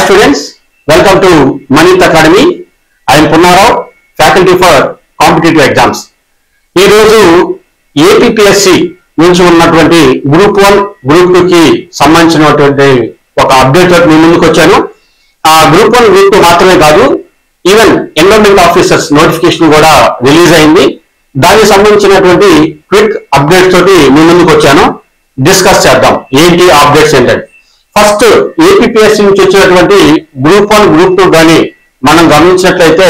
students, welcome to Manith Academy. I am Punnarao, faculty for competitive exams. ఈ రోజు APPSC నుంచి ఉన్నటువంటి group 1 group 2 కి సంబంధించినటువంటి ఒక అప్డేట్ తోటి మీ ముందుకు వచ్చాను. ఆ గ్రూప్ 1 గ్రూప్ 2 మాత్రమే కాదు, ఈవెన్ ఎన్విరాన్మెంట్ ఆఫీసర్స్ నోటిఫికేషన్ కూడా రిలీజ్ అయింది. దానికి సంబంధించినటువంటి క్విక్ అప్డేట్స్ తోటి మీ ముందుకు వచ్చాను. డిస్కస్ చేద్దాం ఏంటి అప్డేట్స్ ఏంటంటే, ఫస్ట్ ఏపీపీఎస్సీ నుంచి వచ్చినటువంటి గ్రూప్ 1 గ్రూప్ 2 కానీ మనం గమనించినట్లయితే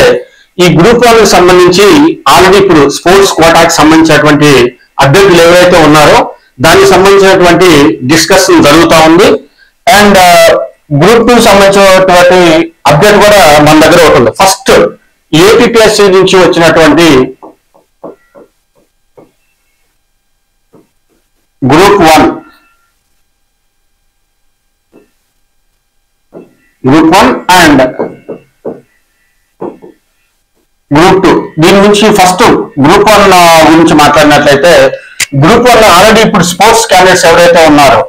ఈ గ్రూప్ 1 కి సంబంధించి ఆల్రెడీ ఇప్పుడు స్పోర్ట్స్ కోటాకి సంబంధించినటువంటి అభ్యర్థులు ఎవరైతే ఉన్నారో దానికి సంబంధించినటువంటి డిస్కషన్ జరుగుతూ ఉంది. అండ్ గ్రూప్ 2 సంబంధించినటువంటి అప్డేట్ కూడా మన దగ్గర ఉంటుంది. ఫస్ట్ ఏపీపీఎస్సీ నుంచి వచ్చినటువంటి గ్రూప్ 1 అండ్ గ్రూప్ 2 దీని నుంచి ఫస్ట్ గ్రూప్ 1 గురించి మాట్లాడినట్లయితే, గ్రూప్ 1 ఆల్రెడీ ఇప్పుడు స్పోర్ట్స్ క్యాండిడేట్స్ ఎవరైతే ఉన్నారో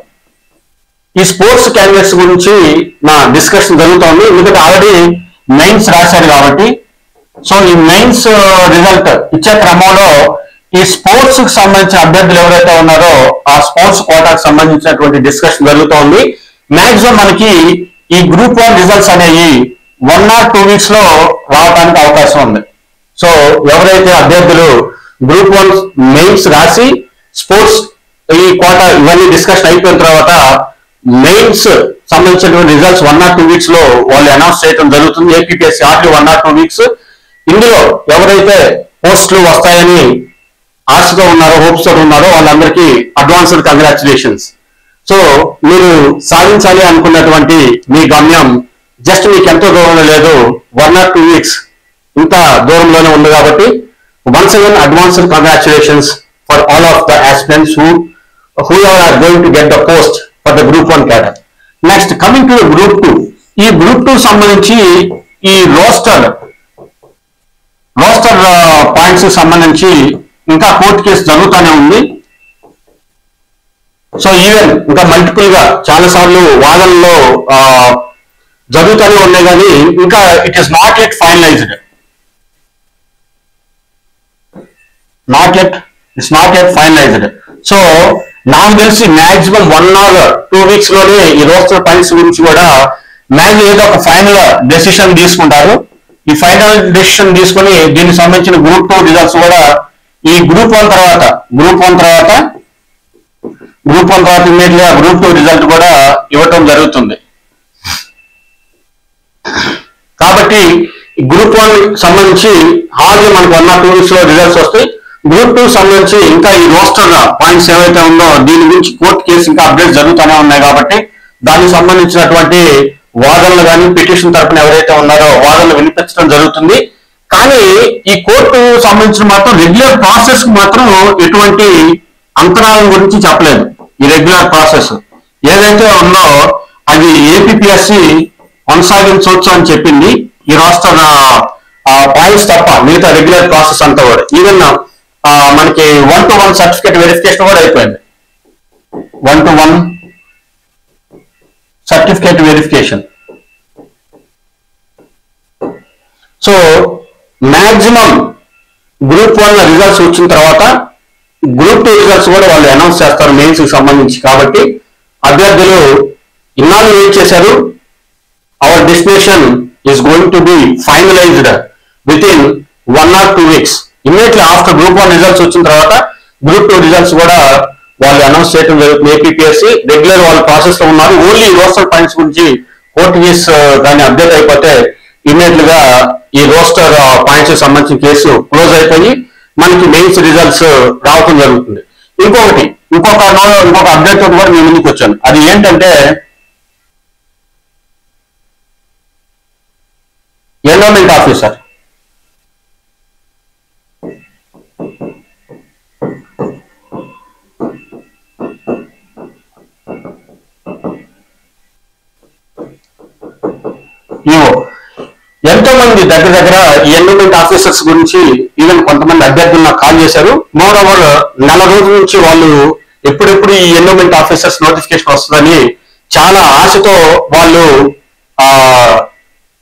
ఈ స్పోర్ట్స్ క్యాండిడేట్స్ గురించి నా డిస్కషన్ జరుగుతోంది. ఎందుకంటే ఆల్రెడీ మెయిన్స్ రాశారు కాబట్టి, సో ఈ మెయిన్స్ రిజల్ట్ ఇచ్చే క్రమంలో ఈ స్పోర్ట్స్ కి సంబంధించిన అభ్యర్థులు ఎవరైతే ఉన్నారో ఆ స్పోర్ట్స్ కోటాకు సంబంధించినటువంటి డిస్కషన్ జరుగుతోంది. మాక్సిమం మనకి ఈ గ్రూప్ 1 రిజల్ట్స్ అనేవి 1 or 2 వీక్స్ లో రావడానికి అవకాశం ఉంది. సో ఎవరైతే అభ్యర్థులు గ్రూప్ 1 మెయిన్స్ రాసి స్పోర్ట్స్ ఈ కోటా ఇవన్నీ డిస్కషన్ అయిపోయిన తర్వాత మెయిన్స్ సంబంధించినటువంటి రిజల్ట్స్ 1 or 2 వీక్స్ లో వాళ్ళు అనౌన్స్ చేయడం జరుగుతుంది. APPSC RT 1 or 2 weeks. ఇందులో ఎవరైతే పోస్టులు వస్తాయని ఆశతో ఉన్నారో, హోప్స్ తో ఉన్నారో వాళ్ళందరికీ అడ్వాన్స్డ్ కంగ్రాచులేషన్స్. సో మీరు సాధించాలి అనుకున్నటువంటి మీ గమ్యం జస్ట్ మీకు ఎంతో దూరంలో లేదు, 1 or 2 వీక్స్ ఇంత దూరంలోనే ఉంది. కాబట్టి once again advanced congratulations for all of the aspirants who are going to get the post for the group 1 cadre. Next coming to the group 2. ఈ గ్రూప్ 2 సంబంధించి ఈ రోస్టర్ పాయింట్స్ సంబంధించి ఇంకా కోర్టు కేసు జరుగుతూనే ఉంది. సో ఈవెన్ ఇంకా multiple గా చాలా సార్లు వాదనలో జరుగుతూనే ఉన్నాయి, కానీ ఇంకా it is not yet finalised. So నాకు తెలిసి మాక్సిమం 1 or 2 వీక్స్ లోనే ఈ రోస్టర్ పాయింట్స్ గురించి కూడా మాక్సిమం ఏదో ఒక ఫైనల్ డెసిషన్ తీసుకుంటారు. ఈ ఫైనల్ డెసిషన్ తీసుకుని దీనికి సంబంధించిన గ్రూప్ 2 రిజల్ట్స్ కూడా ఈ గ్రూప్ 1 తర్వాత ఇమ్మీడియట్ గా గ్రూప్ 2 రిజల్ట్ కూడా ఇవ్వటం జరుగుతుంది. కాబట్టి గ్రూప్ 1 సంబంధించి హార్డ్లీ మనకు 1 or 2 వీక్స్ లో రిజల్ట్స్ వస్తాయి. గ్రూప్ 2 సంబంధించి ఇంకా ఈ రోస్టర్ పాయింట్స్ ఏవైతే ఉందో దీని గురించి కోర్టు కేసు ఇంకా అప్డేట్ జరుగుతూనే ఉన్నాయి. కాబట్టి దానికి సంబంధించినటువంటి వాదనలు కానీ పిటిషన్ తరపున ఎవరైతే ఉన్నారో వాదనలు వినిపించడం జరుగుతుంది. కానీ ఈ కోర్టు సంబంధించిన మాత్రం రెగ్యులర్ ప్రాసెస్ కు మాత్రం ఎటువంటి అంతరాయం గురించి చెప్పలేదు. ఈ రెగ్యులర్ ప్రాసెస్ ఏదైతే ఉందో అది ఏపీపీఎస్సీ కొనసాగించవచ్చు అని చెప్పింది. ఈ రోస్టర్ పాయింట్స్ తప్ప మిగతా రెగ్యులర్ ప్రాసెస్ అంతా కూడా ఈవెన్ మనకి 1-to-1 సర్టిఫికేట్ వెరిఫికేషన్ కూడా అయిపోయింది. 1-to-1 certificate verification. So maximum group 1 results వచ్చిన తర్వాత గ్రూప్ 2 రిజల్ట్స్ కూడా వాళ్ళు అనౌన్స్ చేస్తారు మెయిన్స్ కి సంబంధించి. కాబట్టి అభ్యర్థులు ఇన్నాళ్ళు వెయిట్ చేశారు. Our destination is going to be finalised with in 1 or 2 వీక్స్. ఇమ్మీడియట్లీ ఆఫ్టర్ గ్రూప్ 1 రిజల్ట్స్ వచ్చిన తర్వాత గ్రూప్ 2 రిజల్ట్స్ కూడా వాళ్ళు అనౌన్స్ చేయడం జరుగుతుంది. ఏపీపీఎస్సీ రెగ్యులర్ వాళ్ళ ప్రాసెస్ లో ఉన్నారు. ఓన్లీ రోస్టర్ పాయింట్స్ గురించి కోర్టు కేసు దాన్ని అప్డేట్ అయిపోతే ఇమ్మీడియట్ గా ఈ రోస్టర్ పాయింట్స్ సంబంధించిన కేసు క్లోజ్ అయిపోయి మనకి మెయిన్స్ రిజల్ట్స్ రావటం జరుగుతుంది. ఇంకొక అప్డేట్ తోటి కూడా నేను ముందుకు వచ్చాను. అది ఏంటంటే ఎన్విరాన్మెంట్ ఆఫీసర్ ఎంతో మంది దగ్గర ఈ ఎన్విరాన్మెంట్ ఆఫీసర్స్ గురించి ఈవెన్ కొంతమంది అభ్యర్థులు నాకు కాల్ చేశారు. మోర్ ఓవర్ నెల రోజుల నుంచి వాళ్ళు ఎప్పుడెప్పుడు ఈ ఎన్విరాన్మెంట్ ఆఫీసర్స్ నోటిఫికేషన్ వస్తుందని చాలా ఆశతో వాళ్ళు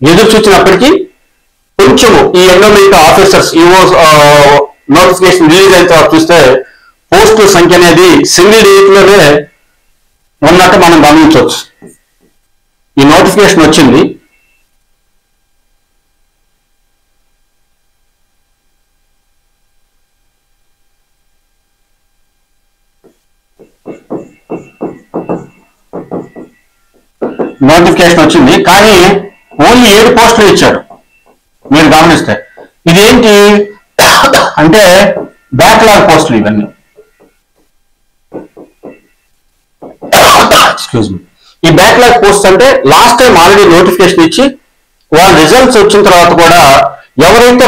ఎదురు చూసినప్పటికీ కొంచెము ఈ endowment officers EO notification release అయిన తర్వాత చూస్తే పోస్టుల సంఖ్య అనేది సింగిల్ డిజిట్ లోనే ఉన్నట్టు మనం గమనించవచ్చు. ఈ నోటిఫికేషన్ వచ్చింది, కానీ ఓన్లీ 7 పోస్టులు ఇచ్చాడు. మీరు గమనిస్తే ఇదేంటి అంటే బ్యాక్లాగ్ పోస్టులు ఇవన్నీ. Excuse me. ఈ బ్యాక్లాగ్ పోస్ట్ అంటే లాస్ట్ టైం ఆల్రెడీ నోటిఫికేషన్ ఇచ్చి వాళ్ళ రిజల్ట్స్ వచ్చిన తర్వాత కూడా ఎవరైతే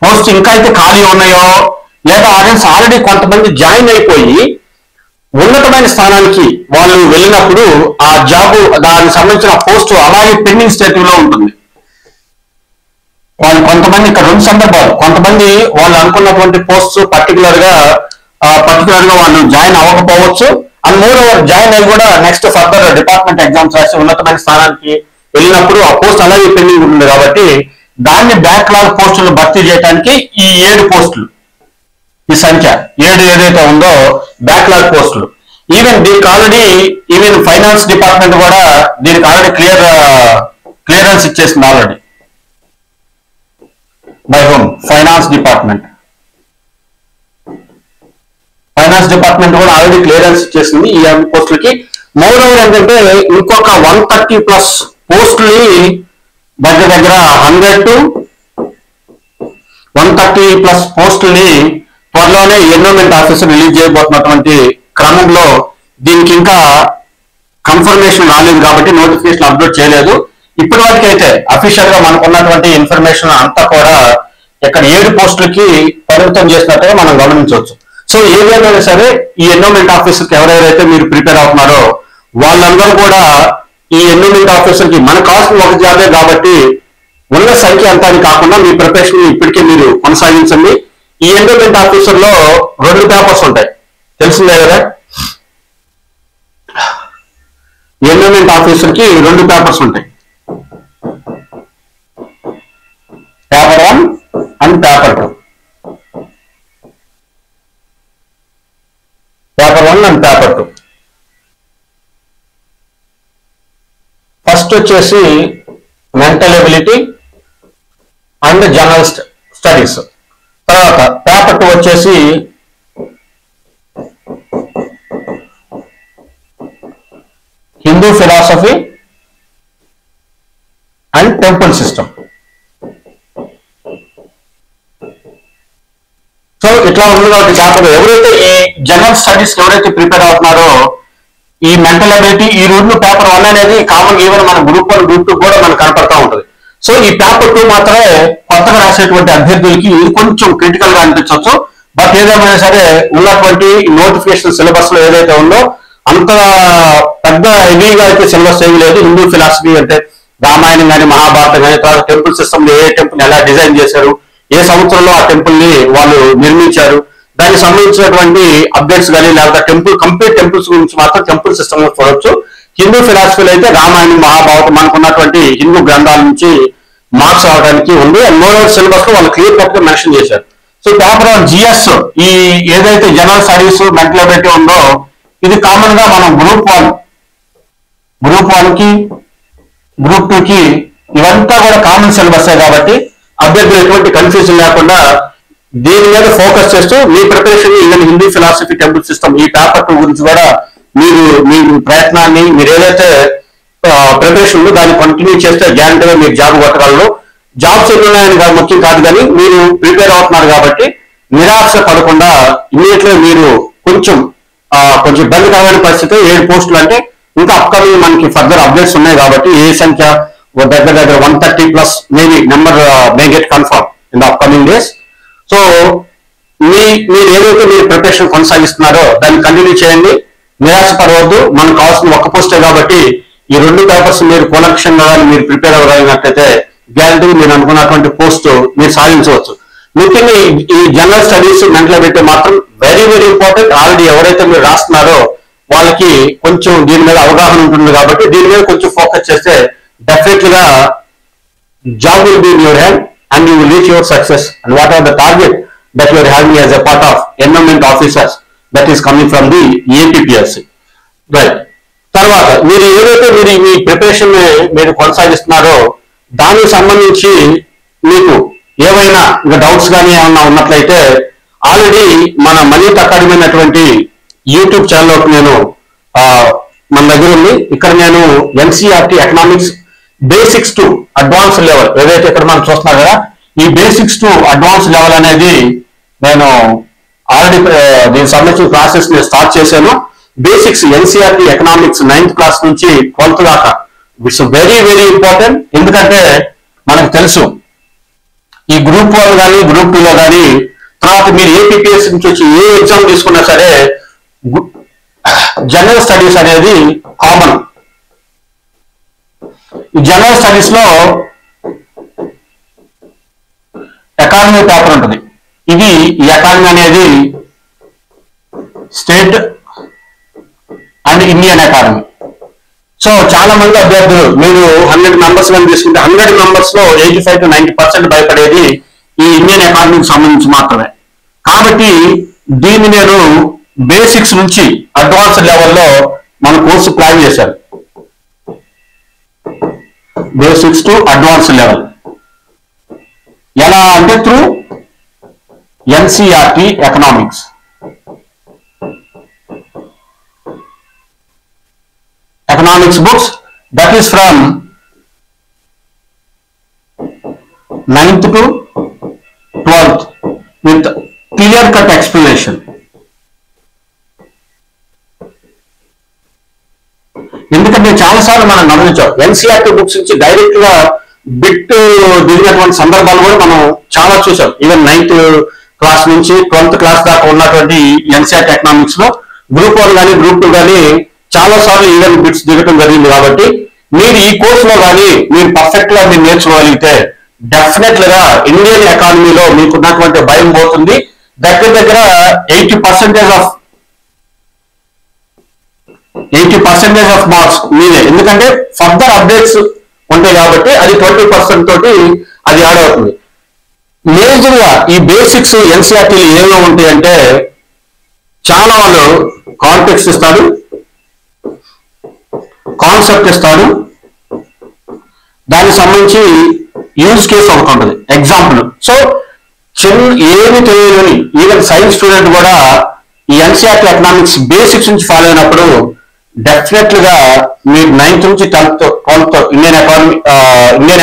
పోస్ట్ ఇంకా అయితే ఖాళీ ఉన్నాయో లేదా ఆడియన్స్ ఆల్రెడీ కొంతమంది జాయిన్ అయిపోయి ఉన్నతమైన స్థానానికి వాళ్ళు వెళ్ళినప్పుడు ఆ జాబ్ దానికి సంబంధించిన పోస్ట్ అలాగే పెండింగ్ స్టేటివ్ లో ఉంటుంది. వాళ్ళు కొంతమంది ఇక్కడ 2 సందర్భాలు, కొంతమంది వాళ్ళు అనుకున్నటువంటి పోస్ట్ పర్టికులర్ గా వాళ్ళు జాయిన్ అవ్వకపోవచ్చు. అండ్ మోరోవర్ జాయిన్ అయ్యి కూడా నెక్స్ట్ ఫర్దర్ డిపార్ట్మెంట్ ఎగ్జామ్స్ రాసి ఉన్నతమైన స్థానానికి వెళ్ళినప్పుడు ఆ పోస్ట్ అలాగే పెండింగ్ ఉంటుంది. కాబట్టి దాన్ని బ్యాక్లాగ్ పోస్టులను భర్తీ చేయడానికి ఈ 7 పోస్టులు, ఈ సంఖ్య 7 ఏదైతే ఉందో బ్యాక్లాగ్ పోస్టులు. ఈవెన్ ఫైనాన్స్ డిపార్ట్మెంట్ కూడా దీనికి ఆల్రెడీ క్లియరెన్స్ ఇచ్చేసింది already. By home finance department కూడా ఆల్రెడీ క్లియరెన్స్ ఇచ్చేసింది ఈ పోస్టులకి. మోరోవర్ ఏంటంటే ఇంకొక 130+ పోస్టుల్ని దగ్గర 100 to 130+ పోస్టుల్ని త్వరలోనే ఎండోమెంట్ ఆఫీసర్ రిలీజ్ చేయబోతున్నటువంటి క్రమంలో దీనికి ఇంకా కన్ఫర్మేషన్ రాలేదు కాబట్టి నోటిఫికేషన్ అప్లోడ్ చేయలేదు. ఇప్పటి వరకు అయితే అఫీషియల్ గా మనకు ఉన్నటువంటి ఇన్ఫర్మేషన్ అంతా కూడా ఇక్కడ 7 పోస్టులకి పరిమితం చేసినట్టుగా మనం గమనించవచ్చు. సో ఏదైనా సరే ఈ ఎండోమెంట్ ఆఫీసర్కి ఎవరెవరైతే మీరు ప్రిపేర్ అవుతున్నారో వాళ్ళందరూ కూడా ఈ ఎండోమెంట్ ఆఫీసర్కి మనకు కావాల్సిన ఒక జాబే కాబట్టి ఉన్న సంఖ్య అంతా కాకుండా మీ ప్రిపరేషన్ ఇప్పటికే మీరు కొనసాగించండి. ఈ ఎండోమెంట్ ఆఫీసర్ లో 2 పేపర్స్ ఉంటాయి, తెలిసిందే కదా. ఎండోమెంట్ ఆఫీసర్ కి 2 పేపర్స్ ఉంటాయి, paper 1 and paper 2. Paper 1 and paper 2 first వచ్చేసి mental ability and general studies. తర్వాత పేపర్ 2 వచ్చేసి Hindu philosophy and temple system. So ఇట్లా ఉంది కాబట్టి పేపర్ ఎవరైతే ఈ జనరల్ స్టడీస్ ఎవరైతే ప్రిపేర్ అవుతున్నారో ఈ మెంటల్ ఎబిలిటీ ఈ 2 పేపర్ 1 అనేది కామన్ ఈవెన్ మన గ్రూప్ 1 గ్రూప్ 2 కూడా మనకు కనపడతా ఉంటుంది. సో ఈ పేపర్ 2 మాత్రమే కొత్తగా రాసేటువంటి అభ్యర్థులకి ఇది కొంచెం క్రిటికల్ గా అనిపించవచ్చు. బట్ ఏదేమైనా సరే ఉన్నటువంటి నోటిఫికేషన్ సిలబస్ లో ఏదైతే ఉందో అంత పెద్ద హెవీగా అయితే సిలబస్ ఏమీ లేదు. హిందూ ఫిలాసఫీ అంటే రామాయణం కానీ మహాభారతం కానీ, తర్వాత టెంపుల్ సిస్టమ్ లో ఏ టెంపుల్ ఎలా డిజైన్ చేశారు, ఏ సంవత్సరంలో ఆ టెంపుల్ ని వాళ్ళు నిర్మించారు, దానికి సంబంధించినటువంటి అప్డేట్స్ కానీ లేకపోతే కంప్లీట్ టెంపుల్స్ గురించి మాత్రం టెంపుల్ సిస్టమ్ లో చూడొచ్చు. హిందూ ఫిలాసఫీలో అయితే రామాయణం మహాభారతం మనకు ఉన్నటువంటి హిందూ గ్రంథాల నుంచి మార్క్స్ రావడానికి ఉంది. అండ్ మోరోవర్ సిలబస్ లో వాళ్ళు క్లియర్ కట్ గా మెన్షన్ చేశారు. సో పేపర్ 1 జిఎస్ ఈ ఏదైతే జనరల్ స్టడీస్ మెంటల్ ఎబిలిటీ ఉందో ఇది కామన్ గా మనం గ్రూప్ 1 కి గ్రూప్ 2 కి ఇవంతా కూడా కామన్ సిలబస్ కాబట్టి అభ్యర్థులు ఎటువంటి కన్ఫ్యూజన్ లేకుండా దీని మీద ఫోకస్ చేస్తూ మీ preparation even Hindu philosophy temple system ఈ పేపర్ 2 గురించి కూడా మీరు మీ ప్రయత్నాన్ని మీరు ఏదైతే ప్రిపరేషన్ ఉందో దాన్ని కంటిన్యూ చేస్తే గ్యారంటీగా మీరు జాబ్ కొట్టగలరు. జాబ్స్ ఉన్నాయని ముఖ్యం కాదు, కానీ మీరు ప్రిపేర్ అవుతున్నారు కాబట్టి నిరాశ పడకుండా ఇమీడియట్లీ మీరు కొంచెం ఇబ్బందికరమైన పరిస్థితి 7 పోస్టులు అంటే ఇంకా అప్కమింగ్ మనకి ఫర్దర్ అప్డేట్స్ ఉన్నాయి కాబట్టి ఏ సంఖ్య దగ్గర 130+ maybe number may get confirm in the upcoming days. So మీరు ఏదైతే మీరు ప్రిపరేషన్ కొనసాగిస్తున్నారో దాన్ని కంటిన్యూ చేయండి, నిరాశ పడవద్దు. మనకు కావాల్సిన ఒక్క పోస్టే కాబట్టి ఈ 2 పేపర్స్ మీరు కొలక్షన్గా మీరు ప్రిపేర్ అవ్వగలిగినట్లయితే గ్యారంటీ మీరు అనుకున్నటువంటి పోస్ట్ మీరు సాధించవచ్చు. ముఖ్యంగా ఈ జనరల్ స్టడీస్ మెంటల్ ఎబిలిటీ మాత్రం వెరీ వెరీ ఇంపార్టెంట్. ఆల్రెడీ ఎవరైతే మీరు రాస్తున్నారో వాళ్ళకి కొంచెం దీని మీద అవగాహన ఉంటుంది కాబట్టి దీని మీద కొంచెం ఫోకస్ చేస్తే definitely job will be in your hand and you will reach your success. And what are the target that you are having as a part of environment officers that is coming from the APPSC. Right. తర్వాత మీరు ఏదైతే మీరు మీ preparation మీరు కొనసాగిస్తున్నారో దానికి సంబంధించి మీకు ఏవైనా ఇంకా డౌట్స్ కానీ ఏమన్నా ఉన్నట్లయితే ఆల్రెడీ మన మనీత్ అకాడమీ అయినటువంటి యూట్యూబ్ ఛానల్ నేను మన దగ్గర ఉంది. ఇక్కడ నేను NCERT economics basics to advance level ఏదైతే ఇక్కడ మనం చూస్తున్నాం కదా, ఈ బేసిక్స్ టు అడ్వాన్స్ లెవెల్ అనేది నేను ఆల్రెడీ దీనికి సంబంధించిన క్లాసెస్ నేను స్టార్ట్ చేశాను. Basics NCERT economics 9th class నుంచి 12th దాకా ఇట్స్ వెరీ వెరీ ఇంపార్టెంట్. ఎందుకంటే మనకు తెలుసు ఈ గ్రూప్ 1 కానీ గ్రూప్ 2లో కానీ తర్వాత మీరు ఏపీపీఎస్ నుంచి వచ్చి ఏ ఎగ్జామ్ తీసుకున్నా సరే జనరల్ స్టడీస్ అనేది కామన్. ఈ జనరల్ స్టడీస్ లో ఎకానమీ పేపర్ ఉంటుంది. ఇది ఈ ఎకానమీ అనేది state and Indian economy. So చాలా మంది అభ్యర్థులు మీరు 100 మెంబర్స్ కానీ తీసుకుంటే 100 మెంబర్స్ లో 85 to 90% భయపడేది ఈ ఇండియన్ ఎకానమీకి సంబంధించి మాత్రమే. కాబట్టి దీన్ని నేను బేసిక్స్ నుంచి అడ్వాన్స్ లెవెల్లో మన కోర్సు ప్లాన్ చేశాను. బేసిక్స్ టు అడ్వాన్స్ లెవెల్ ఎలా అంటే through NCERT economics. Economics books that is from 9th to 12th with clear cut explanation. ఎందుకంటే చాలాసార్లు మనం గమనించాం ఎన్సీఆర్టీ బుక్స్ నుంచి డైరెక్ట్ గా బిట్ దిగినటువంటి సందర్భాలు కూడా మనం చాలా చూసాం. ఈవెన్ 9th క్లాస్ నుంచి 12th క్లాస్ దాకా ఉన్నటువంటి ఎన్సీఆర్టీ ఎకనామిక్స్ లో గ్రూప్ 1 కానీ గ్రూప్ 2 కానీ చాలా సార్లు ఈవెన్ బిట్స్ దిగటం జరిగింది. కాబట్టి మీరు ఈ కోర్సులో కానీ మీరు పర్ఫెక్ట్ గా మీరు నేర్చుకోగలిగితే డెఫినెట్ గా ఇండియన్ ఎకానమీలో మీకున్నటువంటి భయం పోతుంది. దగ్గర 80% ఆఫ్ మార్క్స్ మీదే. ఎందుకంటే ఫర్దర్ అప్డేట్స్ ఉంటాయి కాబట్టి అది 20% తోటి అది యాడ్ అవుతుంది. మేజర్ గా ఈ బేసిక్స్ ఎన్సీఆర్టీలు ఏమో ఉంటాయంటే చాలా వాళ్ళు కాంటెక్స్ట్ ఇస్తాడు, కాన్సెప్ట్ ఇస్తాడు, దానికి సంబంధించి యూజ్ కేస్ ఒకటి ఉంటుంది, ఎగ్జాంపుల్. సో ఏమి తెలియని ఈవెన్ సైన్స్ స్టూడెంట్ కూడా ఈ ఎన్సీఆర్టీ ఎకనామిక్స్ బేసిక్స్ నుంచి ఫాలో అయినప్పుడు డెఫినెట్ గా మీరు 9th నుంచి 12th ఇండియన్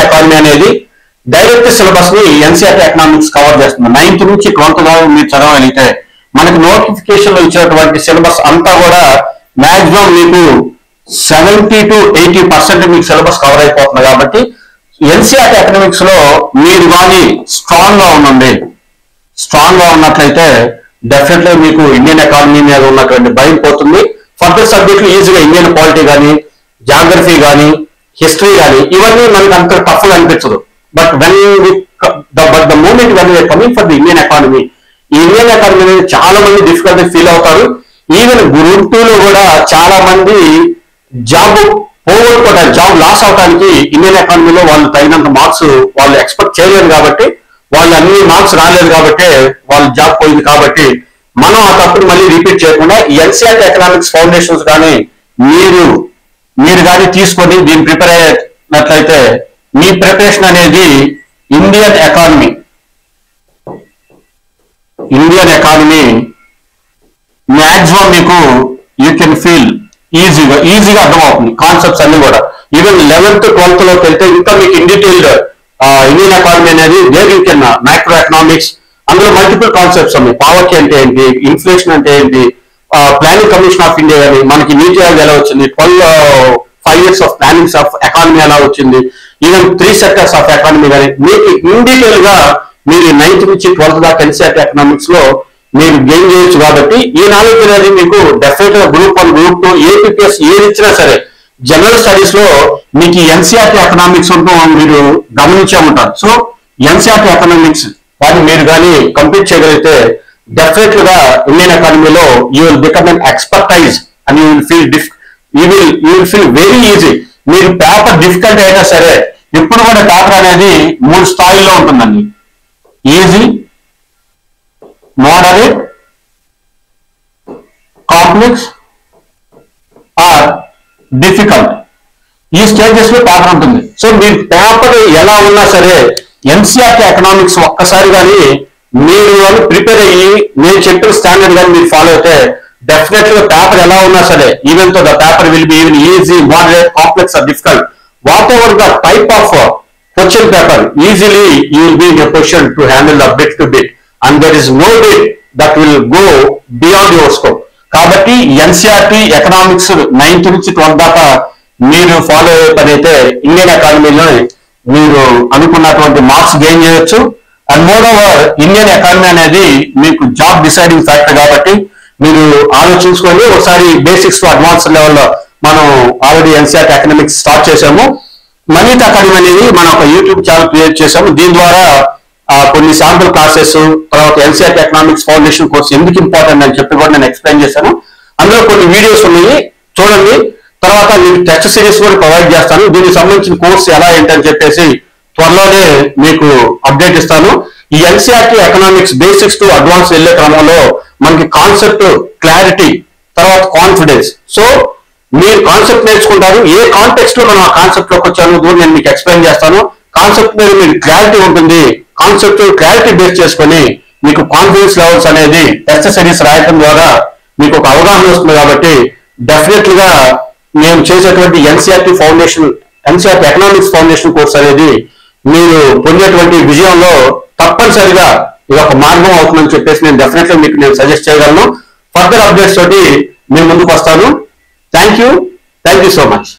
ఎకానమీ అనేది డైరెక్ట్ సిలబస్ ని ఎన్సీఆర్టీ ఎకనామిక్స్ కవర్ చేస్తుంది. 9th నుంచి 12th దాకా మీరు చదవగలిగితే మనకి నోటిఫికేషన్ లో ఇచ్చినటువంటి సిలబస్ అంతా కూడా మాక్సిమం మీకు 70 to 80% మీకు సిలబస్ కవర్ అయిపోతుంది. కాబట్టి ఎన్సీఆర్టీ ఎకనామిక్స్ లో మీరు కానీ స్ట్రాంగ్ గా ఉన్నట్లయితే డెఫినెట్ గా మీకు ఇండియన్ ఎకానమీ మీద ఉన్నటువంటి భయం పోతుంది. ఫర్దర్ సబ్జెక్టులు ఈజీగా ఇండియన్ పాలిటీ కానీ జాగ్రఫీ కానీ హిస్టరీ కానీ ఇవన్నీ మనకి అంత టఫ్ గా అనిపించదు. But the moment when we're coming for the Indian economy, ఈ ఇండియన్ ఎకానమీ అనేది చాలా మంది డిఫికల్ట్ ఫీల్ అవుతారు. ఈవెన్ గ్రూప్ 2లో కూడా చాలా మంది జాబ్ పోగొట్టుకోవడానికి, జాబ్ లాస్ అవడానికి ఇండియన్ ఎకానమీలో వాళ్ళు తగినంత మార్క్స్ వాళ్ళు ఎక్స్పెక్ట్ చేయలేదు కాబట్టి, వాళ్ళు అన్ని మార్క్స్ రాలేదు కాబట్టి వాళ్ళ జాబ్ పోయింది. కాబట్టి మనం ఆ తప్పుడు మళ్ళీ రిపీట్ చేయకుండా ఎన్సీఆర్టీ ఎకనామిక్స్ ఫౌండేషన్స్ కానీ మీరు కానీ తీసుకొని దీన్ని ప్రిపేర్ అయినట్లయితే మీ ప్రిపరేషన్ అనేది ఇండియన్ ఎకానమీ మ్యాక్సిమం మీకు యూ కెన్ ఫీల్ ఈజీగా అర్థమవుతుంది కాన్సెప్ట్స్ అన్ని కూడా. ఈవెన్ 11th 12th లోకి వెళ్తే ఇంకా మీకు ఇన్ డీటెయిల్డ్ ఇండియన్ ఎకానమీ అనేది there you can micro economics, అందులో మల్టిపుల్ కాన్సెప్ట్స్ ఉన్నాయి. పావర్టీ అంటే ఏంటి, ఇన్ఫ్లేషన్ అంటే ఏంటి, ప్లానింగ్ కమిషన్ ఆఫ్ ఇండియా కానీ మనకి నీతి ఆయోగ్ ఎలా వచ్చింది, 5 years of plannings of economy ఎలా వచ్చింది, ఈవెన్ 3 sectors ఆఫ్ ఎకానమీ కానీ మీకు ఇన్ డీటెయిల్ గా మీరు 9th నుంచి 12th దాకా ఎన్సీఆర్టీ ఎకనామిక్స్ లో మీరు గెయిన్ చేయొచ్చు. కాబట్టి ఈ నాలెడ్జ్ అనేది మీకు డెఫినెట్ గా గ్రూప్ 1 గ్రూప్ 2 ఏపీపీఎస్ ఏది ఇచ్చినా సరే జనరల్ స్టడీస్ లో మీకు ఎన్సీఆర్టీ ఎకనామిక్స్ మీరు గమనించే ఉంటారు. సో ఎన్సీఆర్టీ ఎకనామిక్స్ వాటిని మీరు కానీ కంప్లీట్ చేయగలిగితే డెఫినెట్ గా ఇండియన్ ఎకానమీలో you will become an expertise and you will feel very easy. మీరు పేపర్ డిఫికల్ట్ అయినా సరే ఎప్పుడు కూడా పేపర్ అనేది 3 స్థాయిల్లో ఉంటుందండి. Easy, moderate, complex or difficult. ఈ స్టేజెస్ లో పేపర్ ఉంటుంది. సో మీరు పేపర్ ఎలా ఉన్నా సరే ఎన్సీఆర్టీ ఎకనామిక్స్ ఒక్కసారి కానీ మీరు ప్రిపేర్ అయ్యి నేను చెప్పిన స్టాండర్డ్ కానీ మీరు ఫాలో అయితే డెఫినెట్ గా పేపర్ ఎలా ఉన్నా సరే, even though the paper will be even easy, moderate, complex or difficult, whatever the type of question paper, easily you will be in a position to handle the bit to bit and there is no bit that will go beyond your scope. కాబట్టి NCERT economics 9th నుంచి 12th దాకా మీరు follow అయ్యే పని అయితే Indian ఎకానమీలో మీరు అనుకున్నటువంటి మార్క్స్ గెయిన్ చేయొచ్చు. And more over Indian economy అనేది మీకు జాబ్ డిసైడింగ్ ఫ్యాక్టర్ కాబట్టి మీరు ఆలోచించుకొని ఒకసారి బేసిక్స్ టు అడ్వాన్స్ లెవెల్లో మనం ఆల్రెడీ ఎన్సీఆర్టీ ఎకనామిక్స్ స్టార్ట్ చేసాము. మనీట్ అకాడమీ అనేది మనం ఒక యూట్యూబ్ ఛానల్ క్రియేట్ చేసాము. దీని ద్వారా కొన్ని శాంపుల్ క్లాసెస్, తర్వాత ఎన్సీఆర్టీ ఎకనామిక్స్ ఫౌండేషన్ కోర్స్ ఎందుకు ఇంపార్టెంట్ అని చెప్పి కూడా నేను ఎక్స్ప్లెయిన్ చేశాను. అందులో కొన్ని వీడియోస్ ఉన్నాయి, చూడండి. తర్వాత మీకు టెస్ట్ సిరీస్ కూడా ప్రొవైడ్ చేస్తాను. దీనికి సంబంధించిన కోర్స్ ఎలా ఏంటని చెప్పేసి త్వరలోనే మీకు అప్డేట్ ఇస్తాను. ఈ NCERT economics basics to advance వెళ్లే క్రమంలో మనకి కాన్సెప్ట్ క్లారిటీ, తర్వాత కాన్ఫిడెన్స్. సో మీరు కాన్సెప్ట్ నేర్చుకుంటారు, ఏ కాంటెక్స్ట్ లో మనం ఆ కాన్సెప్ట్ లోకి వచ్చాను కూడా నేను మీకు ఎక్స్ప్లెయిన్ చేస్తాను. కాన్సెప్ట్ మీద మీకు క్లారిటీ ఉంటుంది. కాన్సెప్ట్ క్లారిటీ బేస్ చేసుకొని మీకు కాన్ఫిడెన్స్ లెవెల్స్ అనేది టెస్ట్ సిరీస్ రాయటం ద్వారా మీకు ఒక అవగాహన వస్తుంది. కాబట్టి డెఫినెట్ గా మేము చేసేటువంటి ఎన్సీఆర్టీ ఎకనామిక్స్ ఫౌండేషన్ కోర్స్ అనేది మీరు పొందేటువంటి విజయంలో తప్పనిసరిగా ఇది ఒక మార్గం అవుతుందని చెప్పేసి నేను డెఫినెట్గా మీకు నేను సజెస్ట్ చేయగలను. ఫర్దర్ అప్డేట్స్ తోటి మీ ముందుకు వస్తాను. Thank you so much.